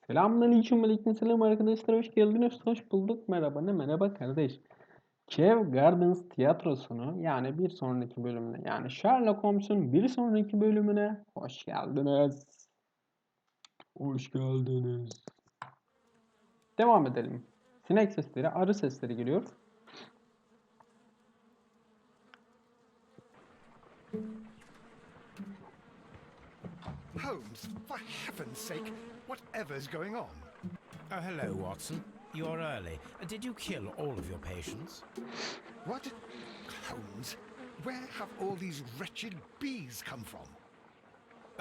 Selamünaleyküm, aleykümselam arkadaşlar, hoş geldiniz, hoş bulduk. Merhaba, ne merhaba kardeş. Kew Gardens tiyatrosunu yani bir sonraki bölümüne yani Sherlock Holmes'un bir sonraki bölümüne hoş geldiniz. Hoş geldiniz. Devam edelim. Sinek sesleri, arı sesleri geliyor. Holmes, for heaven's sake, whatever's going on? Oh, hello, Watson. You're early. Did you kill all of your patients? What? Holmes, where have all these wretched bees come from?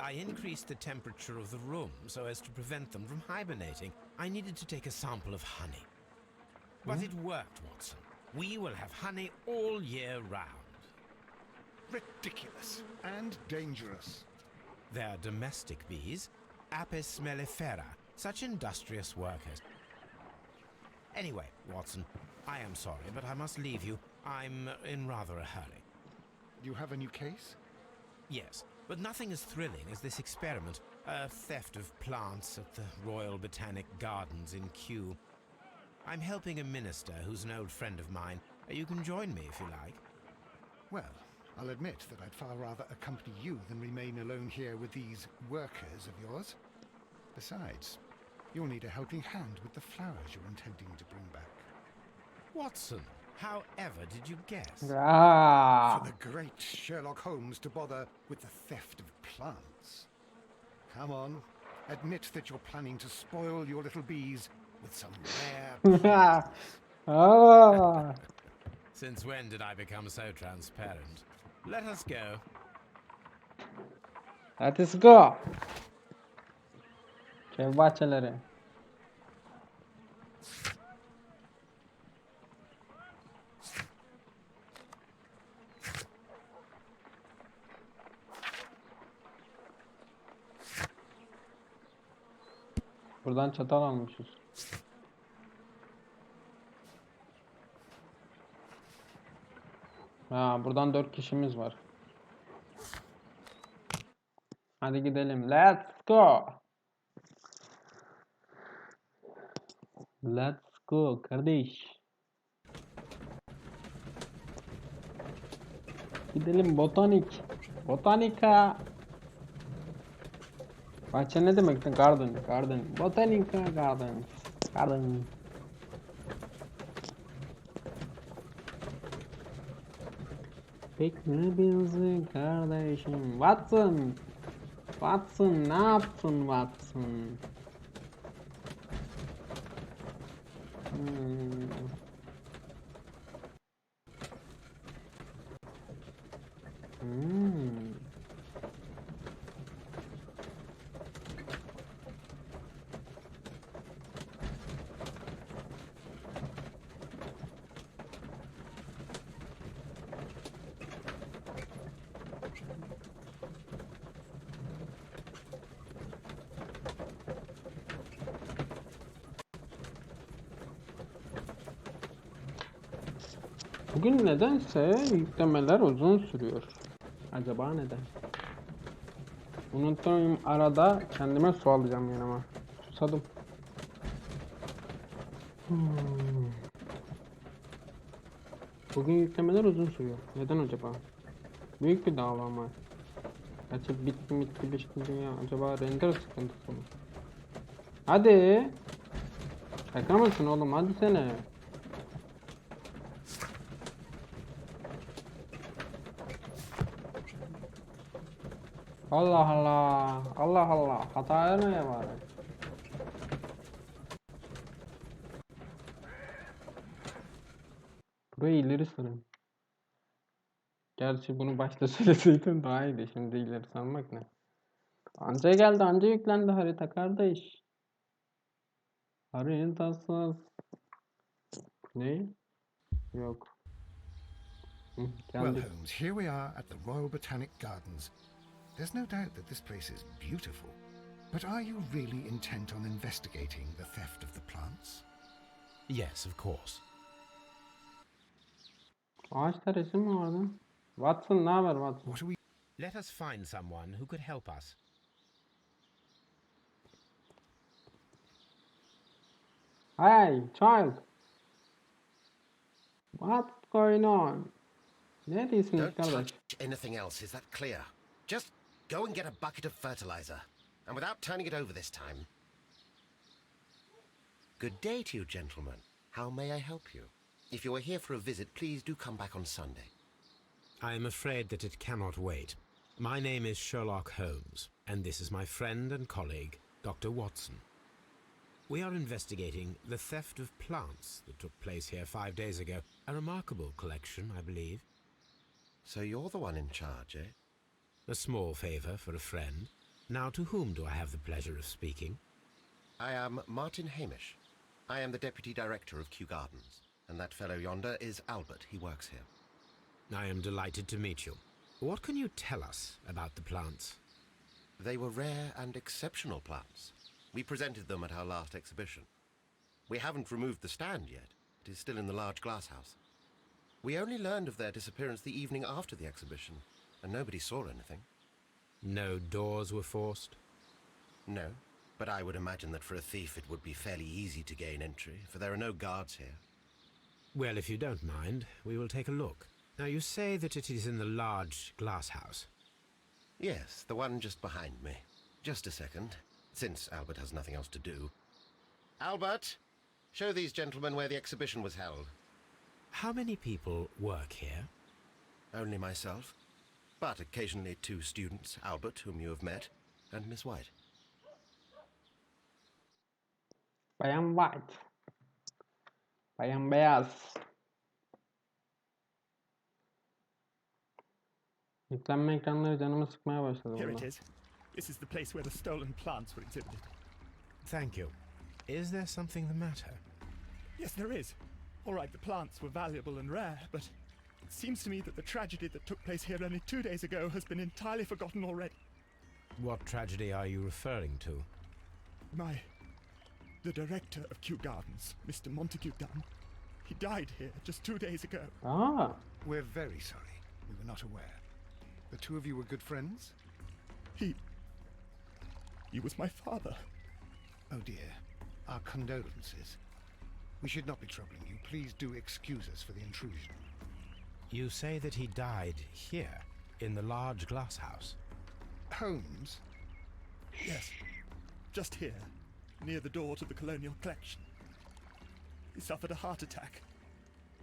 I increased the temperature of the room so as to prevent them from hibernating. I needed to take a sample of honey. But it worked, Watson. We will have honey all year round. Ridiculous and dangerous. They're domestic bees, Apis mellifera, such industrious workers. Anyway, Watson, I am sorry, but I must leave you. I'm in rather a hurry. You have a new case? Yes, but nothing as thrilling as this experiment. A theft of plants at the Royal Botanic Gardens in Kew. I'm helping a minister who's an old friend of mine. You can join me if you like. Well, I'll admit that I'd far rather accompany you than remain alone here with these workers of yours. Besides, you'll need a helping hand with the flowers you're intending to bring back. Watson, however did you guess? For the great Sherlock Holmes to bother with the theft of plants. Come on, admit that you're planning to spoil your little bees with some rare plants. Since when did I become so transparent? Let us go. Let's go. Kew bahçeleri. Buradan çatal almışız. Ha, buradan 4 kişimiz var. Hadi gidelim. Let's go. Let's go kardeş. Gidelim botanik. Botanika. Bahçe ne demek? Garden. Garden. Botanika garden. Garden. Bekle bizi kardeşim. Watson. Watson ne yaptın Watson? Bugün nedense yüklemeler uzun sürüyor. Acaba neden? Unuttuğum arada kendime su alacağım yanıma. Susadım. Bugün yüklemeler uzun sürüyor. Neden acaba? Büyük bir dava var. Gerçi bitti bir şey ya. Acaba render sıkıntısı mı? Hadi. Şaka mısın oğlum? Hadi sene. Allah Allah. Allah Allah. Hata vermeye bari. Burayı ileri sarın. Gerçi bunu başta söyleseydim daha iyiydi. Şimdi ileri sarmak ne? Anca geldi, anca yüklendi harita kardeş. Haritasız. Ne? Yok. Hı, Well, geldik. Holmes, here we are at the Royal Botanic Gardens. There's no doubt that this place is beautiful. But are you really intent on investigating the theft of the plants? Yes, of course. Ağaçta resim mi vardı? Watson ne haber Watson? What are we... Let us find someone who could help us. Hey, child. What's going on? Ne diyorsunuz Don't kardeş? touch anything else, is that clear? Just go and get a bucket of fertilizer. And without turning it over this time. Good day to you, gentlemen. How may I help you? If you are here for a visit, please do come back on Sunday. I am afraid that it cannot wait. My name is Sherlock Holmes, and this is my friend and colleague, Dr. Watson. We are investigating the theft of plants that took place here 5 days ago. A remarkable collection, I believe. So you're the one in charge, eh? A small favor for a friend. Now, to whom do I have the pleasure of speaking? I am Martin Hamish. I am the Deputy Director of Kew Gardens. And that fellow yonder is Albert. He works here. I am delighted to meet you. What can you tell us about the plants? They were rare and exceptional plants. We presented them at our last exhibition. We haven't removed the stand yet. It is still in the large glass house. We only learned of their disappearance the evening after the exhibition, and nobody saw anything. No doors were forced? No, but I would imagine that for a thief it would be fairly easy to gain entry, for there are no guards here. Well, if you don't mind, we will take a look. Now, you say that it is in the large glass house. Yes, the one just behind me. Just a second, since Albert has nothing else to do. Albert, show these gentlemen where the exhibition was held. How many people work here? Only myself, but occasionally 2 students, Albert, whom you have met, and Miss White. Bayan White. Bayan Beyaz. Yüklenme ekranları canımı sıkmaya başladı Here it bunda. is. This is the place where the stolen plants were exhibited. Thank you. Is there something the matter? Yes, there is. All right, the plants were valuable and rare, but it seems to me that the tragedy that took place here only 2 days ago has been entirely forgotten already. What tragedy are you referring to? The director of Kew Gardens, Mr. Montague Dunn, he died here just 2 days ago. Aa, We're very sorry. We were not aware. The two of you were good friends? He was my father. Oh dear. Our condolences. We should not be troubling you. Please do excuse us for the intrusion. You say that he died here, in the large glass house. Holmes? Yes, just here, near the door to the colonial collection. He suffered a heart attack,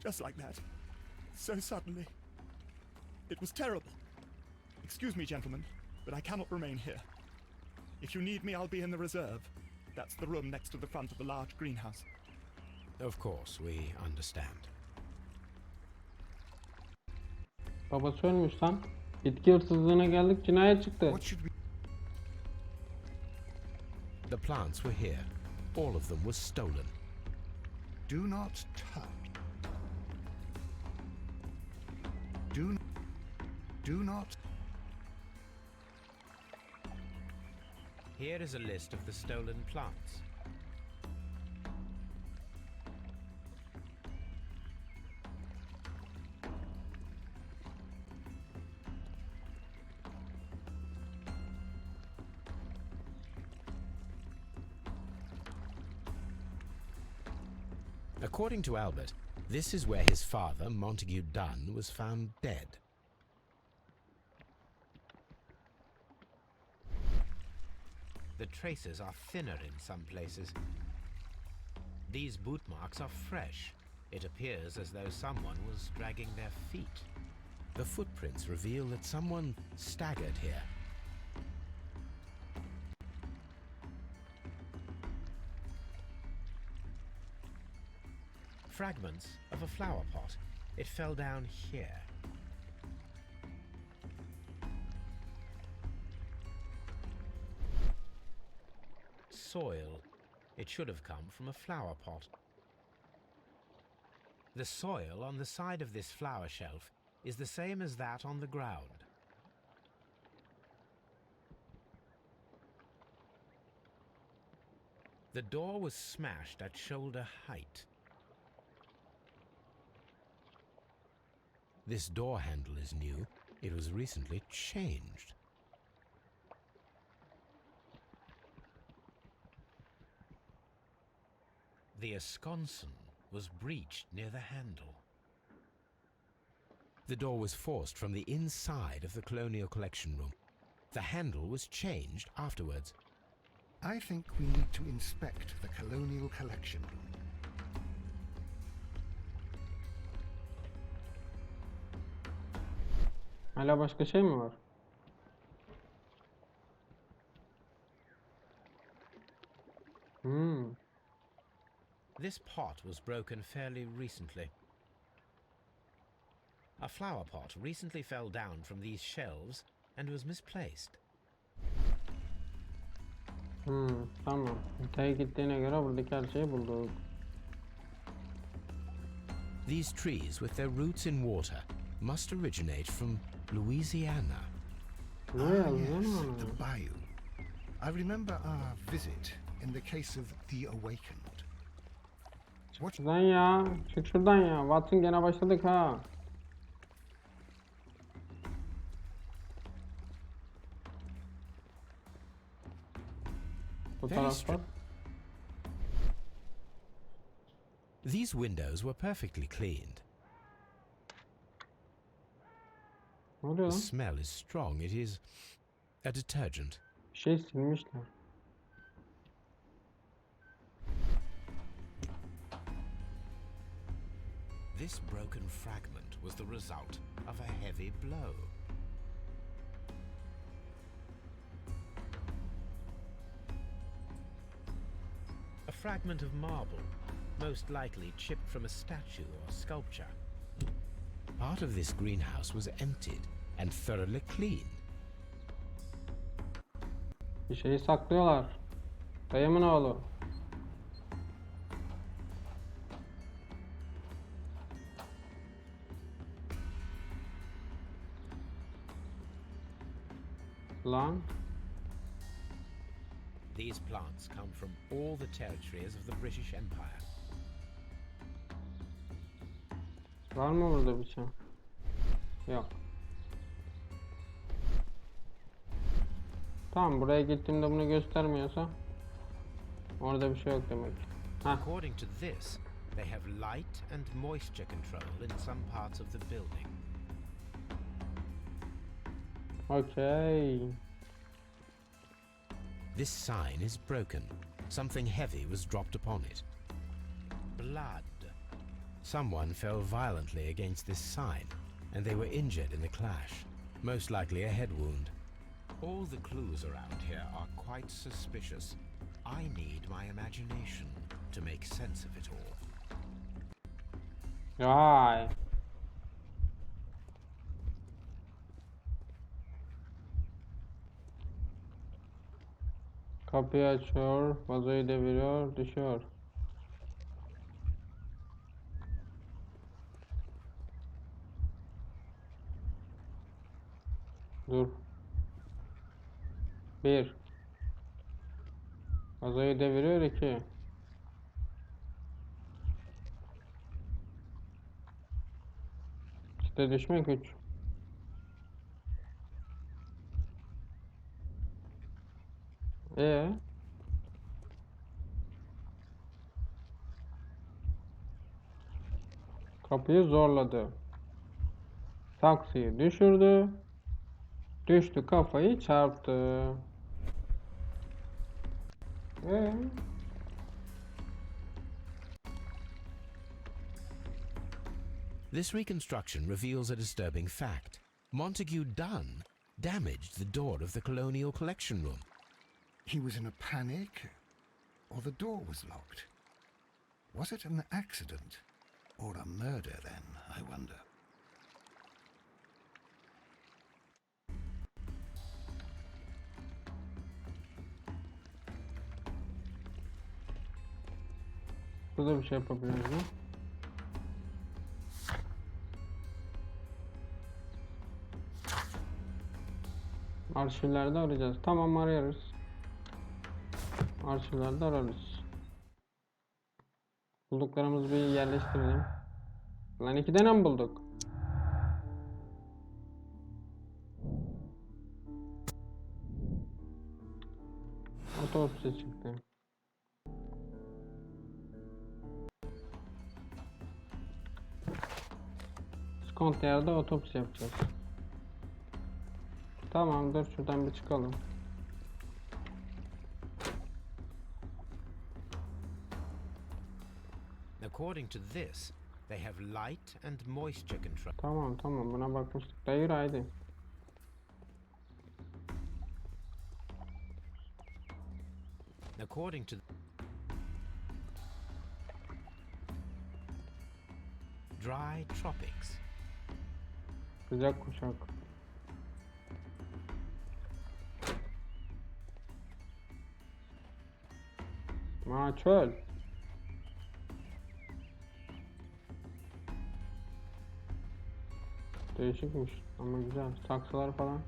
just like that, so suddenly. It was terrible. Excuse me, gentlemen, but I cannot remain here. If you need me, I'll be in the reserve. That's the room next to the front of the large greenhouse. Of course, we understand. babası ölmüş lan. Bitki hırsızlığına geldik, cinayet çıktı. What should we... The plants were here. All of them were stolen. Do not touch. Do not... Here is a list of the stolen plants. According to Albert, this is where his father, Montague Dunn, was found dead. The traces are thinner in some places. These boot marks are fresh. It appears as though someone was dragging their feet. The footprints reveal that someone staggered here. Fragments of a flower pot. It fell down here. Soil. It should have come from a flower pot. The soil on the side of this flower shelf is the same as that on the ground. The door was smashed at shoulder height. This door handle is new. It was recently changed. The esconson was breached near the handle. The door was forced from the inside of the Colonial Collection Room. The handle was changed afterwards. I think we need to inspect the Colonial Collection Room. Hala başka şey mi var? This pot was broken fairly recently. A flower pot recently fell down from these shelves and was misplaced. Tamam. Öteye gittiğine göre buradaki her şeyi bulduk. These trees, with their roots in water, must originate from Louisiana. Yes, the bayou. I remember our visit in the case of the Awakened. Şuradan ya. Çık şuradan ya. Watson gene başladık ha. Bu tarafta. These windows were perfectly cleaned. Ne oluyor The lan? smell is strong. It is a detergent. Bir şey silmişler. This broken fragment was the result of a heavy blow. A fragment of marble, most likely chipped from a statue or sculpture. Part of this greenhouse was emptied and thoroughly cleaned. Bir şeyi saklıyorlar. Dayımın oğlu. Lan. These plants come from all the territories of the British Empire. Var mı burada bir şey? Yok. Tamam, buraya gittiğimde bunu göstermiyorsa orada bir şey yok demek. According to this, they have light and moisture control in some parts of the building. Okay. This sign is broken. Something heavy was dropped upon it. Blood. Someone fell violently against this sign, and they were injured in the clash. Most likely a head wound. All the clues around here are quite suspicious. I need my imagination to make sense of it all. Vay. Kapıyı açıyor, vazoyu deviriyor, düşüyor. Dur. Bir. Vazoyu deviriyor, iki. İşte düşmek, üç. Ee? Kapıyı zorladı. Taksiyi düşürdü. Düştü, kafayı çarptı. This reconstruction reveals a disturbing fact. Montague Dunn damaged the door of the Colonial Collection Room. He was in a panic, or the door was locked. Was it an accident, or a murder then, I wonder? Burada bir şey yapabiliriz mi? Arşivlerde arayacağız. Tamam, ararız. Arşivlerde ararız. Bulduklarımızı bir yerleştirelim. Lan 2 tane mi bulduk? Otobüse çıktı. diskont yerde otopsi yapacağız. Tamamdır, şuradan bir çıkalım. According to this, they have light and moisture control. Tamam, buna bakmıştık. Da yürü haydi. According to dry tropics. Sıcak kuşak. Çöl. Değişikmiş ama güzel. Saksılar falan.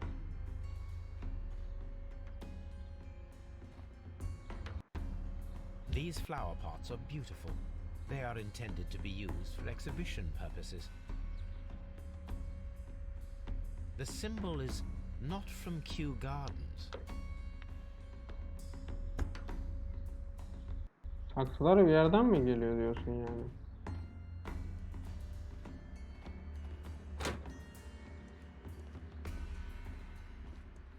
These flower pots are beautiful. They are intended to be used for exhibition purposes. The symbol is not from Kew Gardens. Saksılar bir yerden mi geliyor diyorsun yani?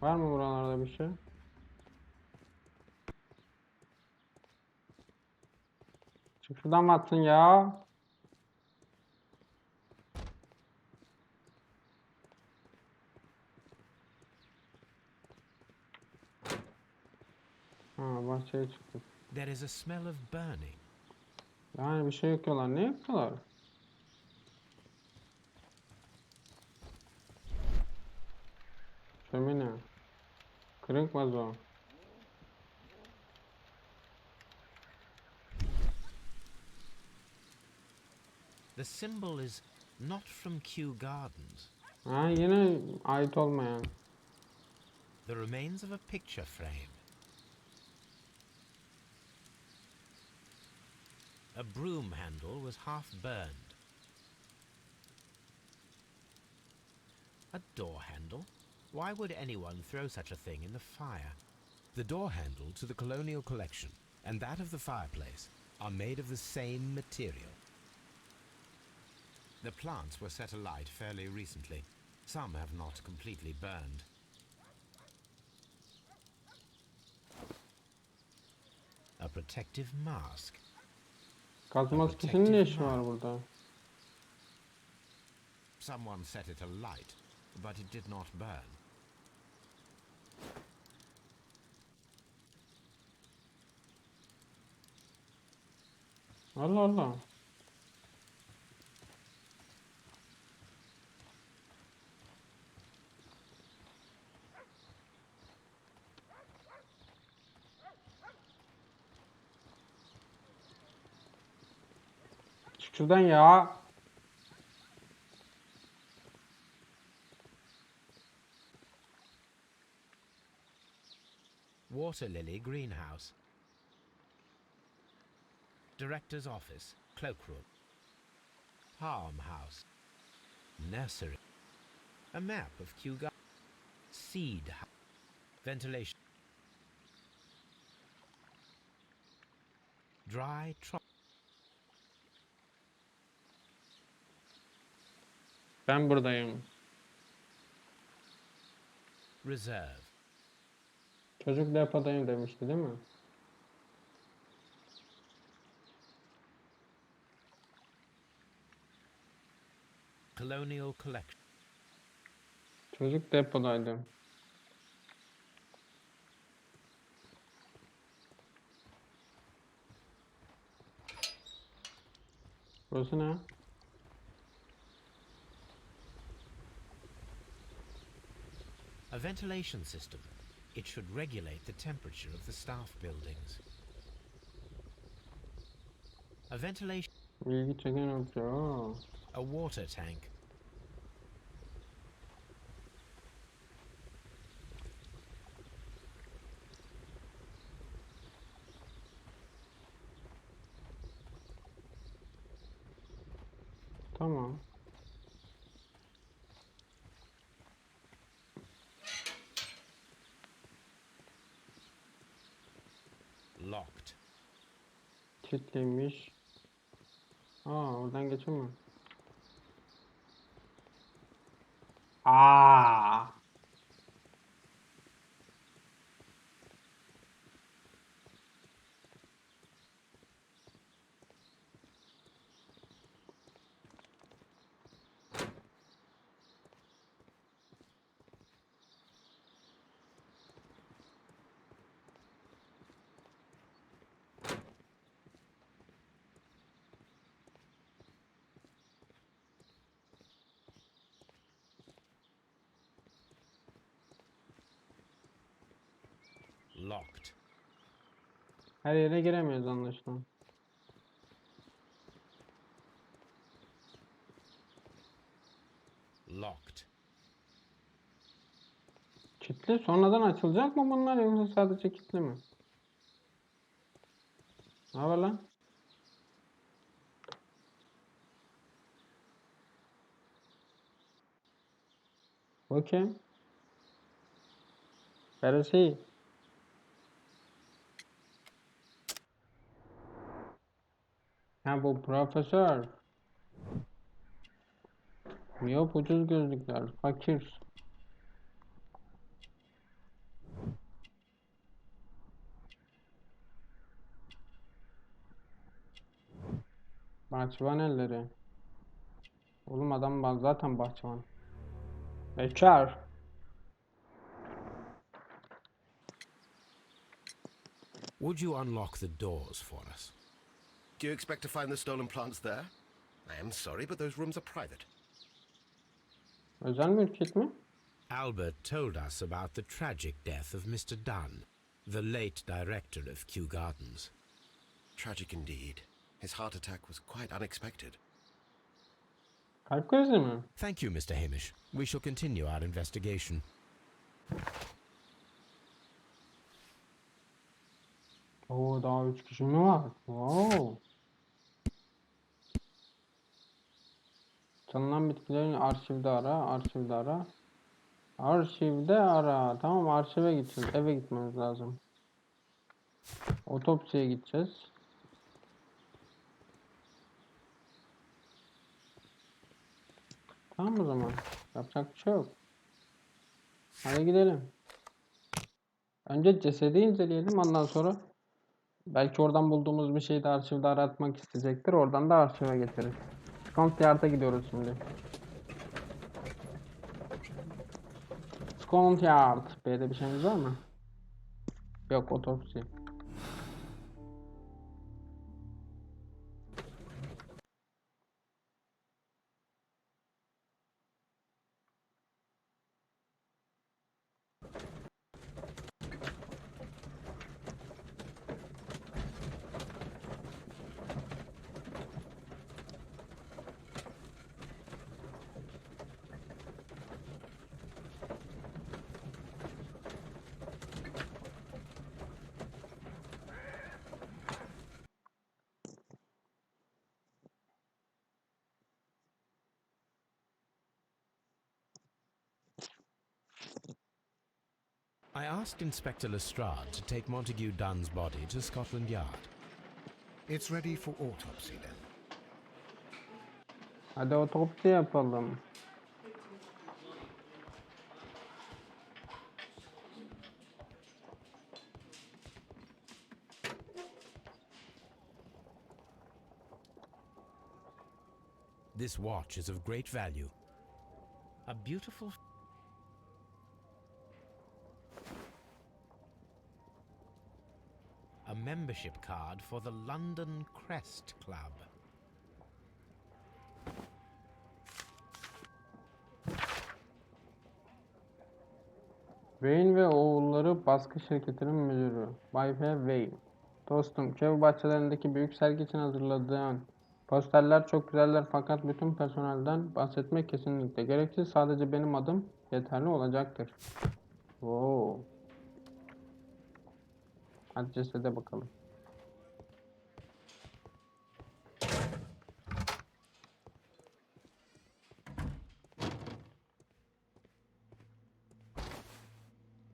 Var mı buralarda bir şey? Çık şuradan mı atsın ya? Bahçeye çıktık. There is a smell of burning. Yani bir şey yakıyorlar. Ne yakıyorlar? Şömine. Kırık vazo. The symbol is not from Kew Gardens. Yine ait olmayan. The remains of a picture frame. A broom handle was half burned. A door handle? Why would anyone throw such a thing in the fire? The door handle to the colonial collection and that of the fireplace are made of the same material. The plants were set alight fairly recently. Some have not completely burned. A protective mask. Gaz maskesinin ne işi var burada? Someone set it alight, but it did not burn. Allah Allah. Çık şuradan ya. Water lily greenhouse. Director's office, cloakroom. Farmhouse. Nursery. A map of Kew Gardens. Seed house. Ventilation. Dry trop. Ben buradayım. Reserve. Çocuk depodayım demişti değil mi? Colonial collection. Çocuk depodaydı. Burası ne? A ventilation system. It should regulate the temperature of the staff buildings. A ventilation. İlgi çeken obje. A water tank. Tamam. Locked. Kilitliymiş. Oradan geçemem. Aa. Locked. Her yere giremiyoruz anlaşılan. Locked. Kilitli. Sonradan açılacak mı bunlar yoksa sadece kilitli mi? Ne haber lan? Bakayım. Neresi? Ha bu profesör. Miyop ucuz gözlükler. Fakir. Bahçıvan elleri. Oğlum adam zaten bahçıvan. Bekar. Would you unlock the doors for us? Do you expect to find the stolen plants there? I am sorry, but those rooms are private. Özel mülkiyet mi? Albert told us about the tragic death of Mr. Dunn, the late director of Kew Gardens. Tragic indeed. His heart attack was quite unexpected. Kalp krizi mi? Thank you, Mr. Hamish. We shall continue our investigation. Oo daha 3 kişi mi var? Wow. Çalınan bitkilerin arşivde ara, arşivde ara. Arşivde ara. Tamam arşive gideceğiz. Eve gitmemiz lazım. Otopsiye gideceğiz. Tamam o zaman. Yapacak bir şey yok. Hadi gidelim. Önce cesedi inceleyelim ondan sonra belki oradan bulduğumuz bir şeyi de arşivde aratmak isteyecektir. Oradan da arşive getiririz. Scotland Yard'a gidiyoruz şimdi. Scotland Yard. B'de bir şeyimiz var mı? Yok otopsi. I asked Inspector Lestrade to take Montague Dunn's body to Scotland Yard. It's ready for autopsy then. Hadi otopsi yapalım. This watch is of great value. A beautiful... A membership card for the London Crest Club. Wayne ve oğulları baskı şirketinin müdürü. Bay F. Wayne. Dostum, köy bahçelerindeki büyük sergi için hazırladığın posterler çok güzeller fakat bütün personelden bahsetmek kesinlikle gereksiz. Sadece benim adım yeterli olacaktır. Wow. Hadi cesede bakalım.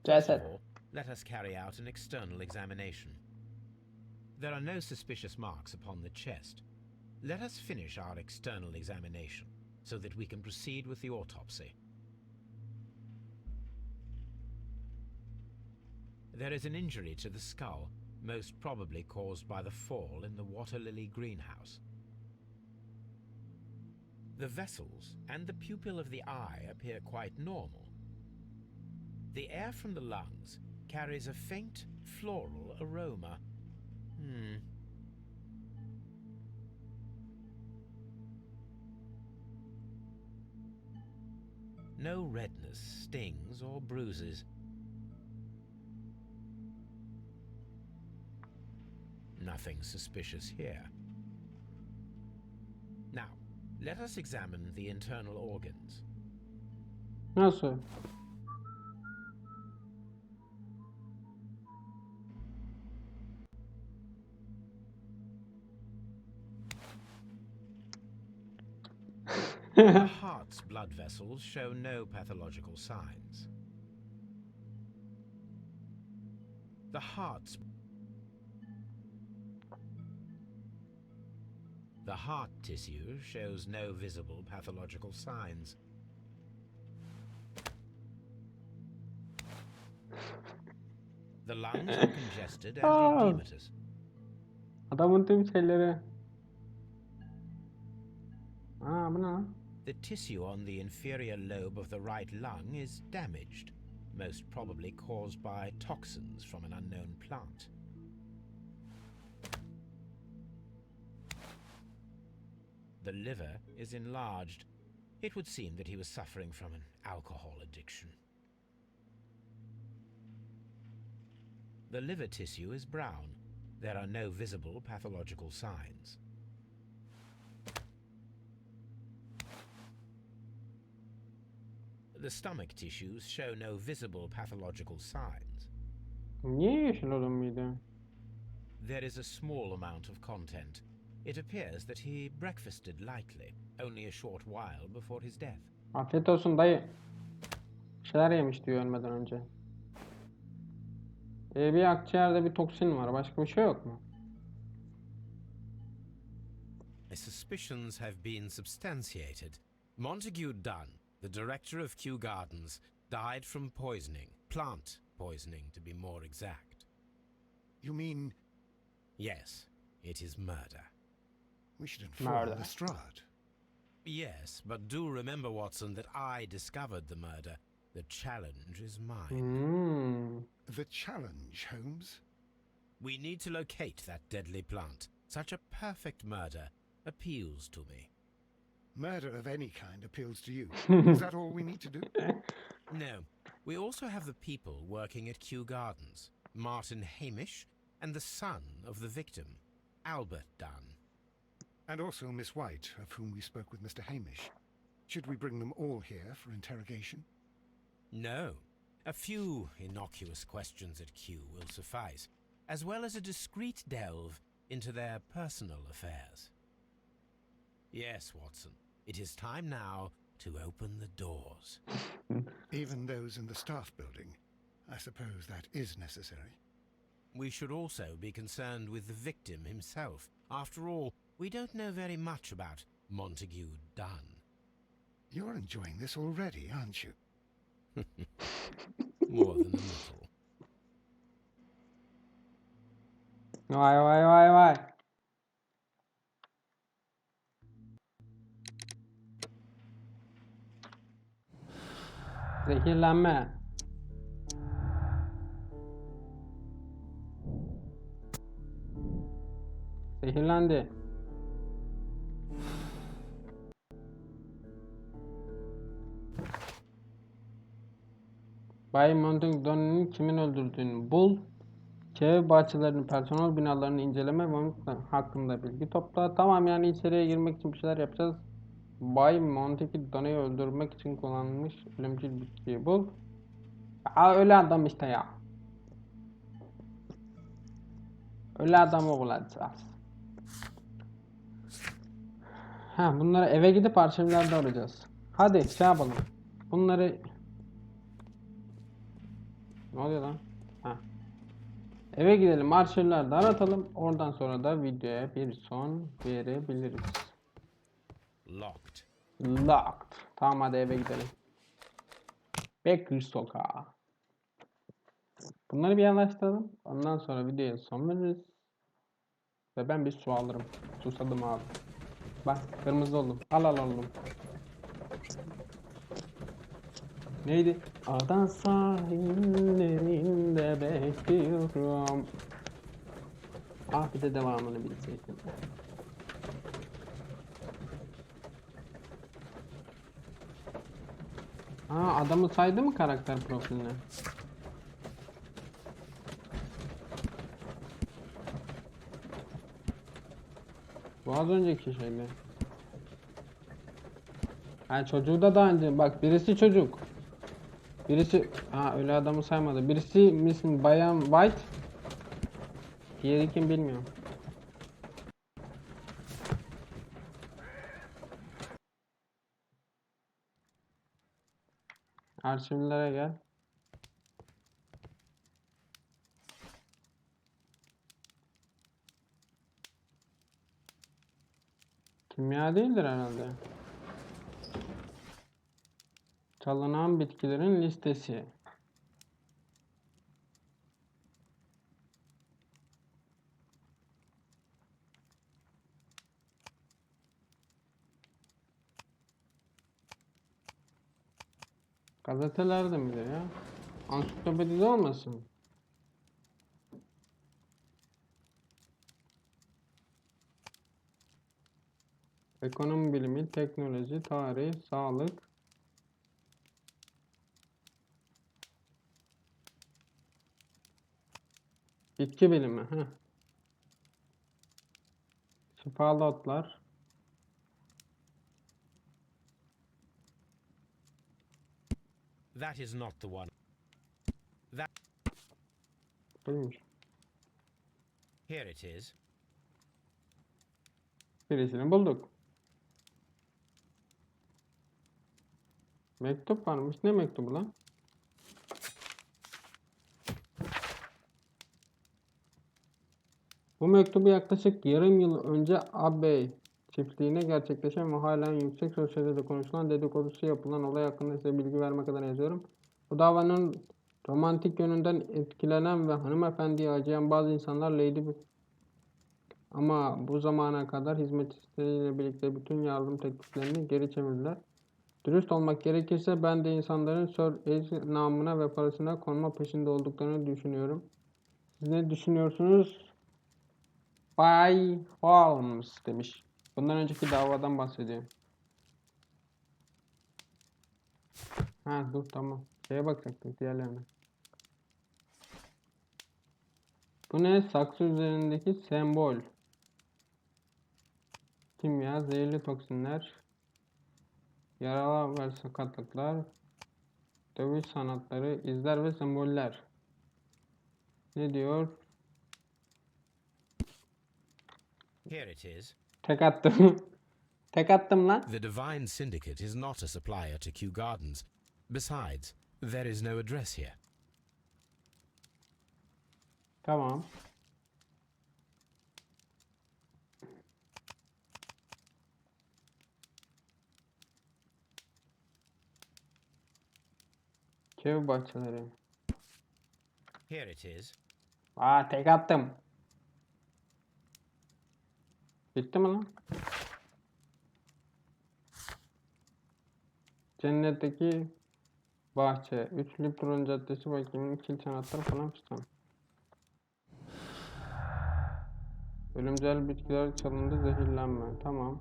First of Ceset. all, let us carry out an external examination. There are no suspicious marks upon the chest. Let us finish our external examination so that we can proceed with the autopsy. There is an injury to the skull, most probably caused by the fall in the water lily greenhouse. The vessels and the pupil of the eye appear quite normal. The air from the lungs carries a faint floral aroma. No redness, stings, or bruises. Nothing suspicious here. Now, let us examine the internal organs. Nasıl? The heart's blood vessels show no pathological signs. The heart tissue shows no visible pathological signs. The lungs are congested and edematous. Adamın tüm şeyleri. Aa, bu ne lan? The tissue on the inferior lobe of the right lung is damaged, most probably caused by toxins from an unknown plant. The liver is enlarged. It would seem that he was suffering from an alcohol addiction. The liver tissue is brown. There are no visible pathological signs. The stomach tissues show no visible pathological signs. Niye yeşil oğlum mide? There is a small amount of content. It appears that he breakfasted lightly, only a short while before his death. Afiyet olsun dayı. Bir şeyler yemiş diyor ölmeden önce. Bir akciğerde bir toksin var. Başka bir şey yok mu? My suspicions have been substantiated. Montague Dunn, the director of Kew Gardens, died from poisoning. Plant poisoning, to be more exact. You mean Yes, it is murder. we should inform Murder. Lestrade? Yes, but do remember, Watson, that I discovered the murder. The challenge is mine. The challenge, Holmes? We need to locate that deadly plant. Such a perfect murder appeals to me. Murder of any kind appeals to you. Is that all we need to do? No, we also have the people working at Kew Gardens. Martin Hamish and the son of the victim, Albert Dunn. And also Miss White, of whom we spoke with Mr. Hamish. Should we bring them all here for interrogation? No. A few innocuous questions at Kew will suffice, as well as a discreet delve into their personal affairs. Yes, Watson, it is time now to open the doors. Even those in the staff building? I suppose that is necessary. We should also be concerned with the victim himself. After all, we don't know very much about Montague Dunn. You're enjoying this already, aren't you? More than a little. Vay vay vay vay. Zehirlenme. Zehirlendi. Bay Montague'nin kimin öldürdüğünü bul. Kev bahçelerinin, personel binalarını inceleme ve hakkında bilgi topla. Tamam, yani içeriye girmek için bir şeyler yapacağız. Bay Montague'yu öldürmek için kullanılmış ölümcül bitkiyi bul. Aa, öyle adam işte ya. Öyle adamı bulacağız. Bunları eve gidip arşivlerde arayacağız. Hadi şey yapalım. Bunları... Ne oluyor lan? Eve gidelim, arşivlerde aratalım. Oradan sonra da videoya bir son verebiliriz. Locked. Locked. Tamam, hadi eve gidelim. Bekir Sokağı. Bunları bir yerleştirelim. Ondan sonra videoya son veririz. Ve ben bir su alırım. Susadım abi. Bak kırmızı oldum. Al oğlum. Neydi? Ada sahillerinde bekliyorum. Ah bir de devamını bilseydim. Ha adamı saydı mı karakter profiline? Bu az önceki şeydi. Ha çocuğu da daha önce. Bak birisi çocuk. Birisi ha öyle adamı saymadı. Birisi Miss Bayan White. Diğeri kim bilmiyorum. Arşivlere gel. Kimya değildir herhalde. Çalınan bitkilerin listesi. Gazetelerde midir ya? Ansiklopedide olmasın? Ekonomi bilimi, teknoloji, tarih, sağlık. Bitki bilimi. Heh. Şifalı otlar. That is not the one. That Buymuş. here it is. Birisini bulduk. Mektup varmış. Ne mektubu lan? Bu mektubu yaklaşık yarım yıl önce Abbey çiftliğine gerçekleşen ve halen yüksek sosyetede konuşulan dedikodusu yapılan olay hakkında size bilgi vermek adına yazıyorum. Bu davanın romantik yönünden etkilenen ve hanımefendiye acıyan bazı insanlar ama bu zamana kadar hizmet isteğiyle birlikte bütün yardım tekliflerini geri çevirdiler. Dürüst olmak gerekirse ben de insanların Sir Edge namına ve parasına konma peşinde olduklarını düşünüyorum. Siz ne düşünüyorsunuz? Bay Holmes demiş. Bundan önceki davadan bahsediyor. Ha dur tamam. Şeye bakacaktık diğerlerine. Bu ne? Saksı üzerindeki sembol. Kimya, zehirli toksinler, yaralar ve sakatlıklar, dövüş sanatları, izler ve semboller. Ne diyor? Here it is. Tek attım. Tek attım lan. The Divine Syndicate is not a supplier to Kew Gardens. Besides, there is no address here. Tamam. Kev bahçeleri. Here it is. Aa tek attım. Bitti mi lan? Cennetteki bahçe. Üçlü Turun Caddesi bakayım. Kil sanatları falan filan. Ölümcül bitkiler çalındı. Zehirlenme. Tamam.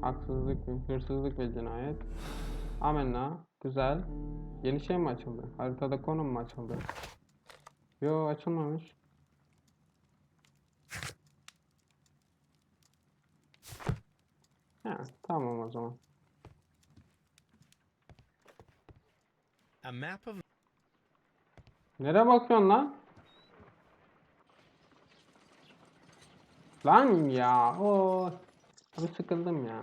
Haksızlık, hırsızlık ve cinayet. Amenna. Güzel. Yeni şey mi açıldı? Haritada konum mu açıldı? Yo açılmamış. Ha, tamam o zaman. A map of Nereye bakıyorsun lan? Lan ya. O. Abi sıkıldım ya.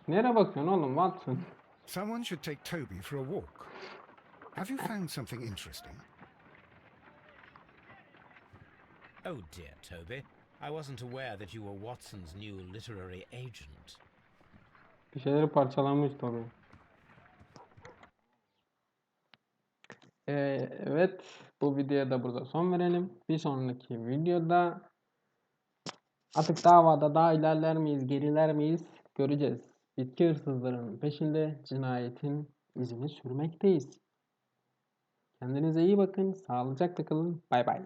Nereye bakıyorsun oğlum Watson? Someone should take Toby for a walk. Have you found something interesting? Oh dear, Toby. I wasn't aware that you were Watson's new literary agent. Bir şeyleri parçalanmış tabii. Evet, bu videoya da burada son verelim. Bir sonraki videoda artık davada daha ilerler miyiz, geriler miyiz göreceğiz. Bitki hırsızlarının peşinde cinayetin izini sürmekteyiz. Kendinize iyi bakın, sağlıcakla kalın, bay bay.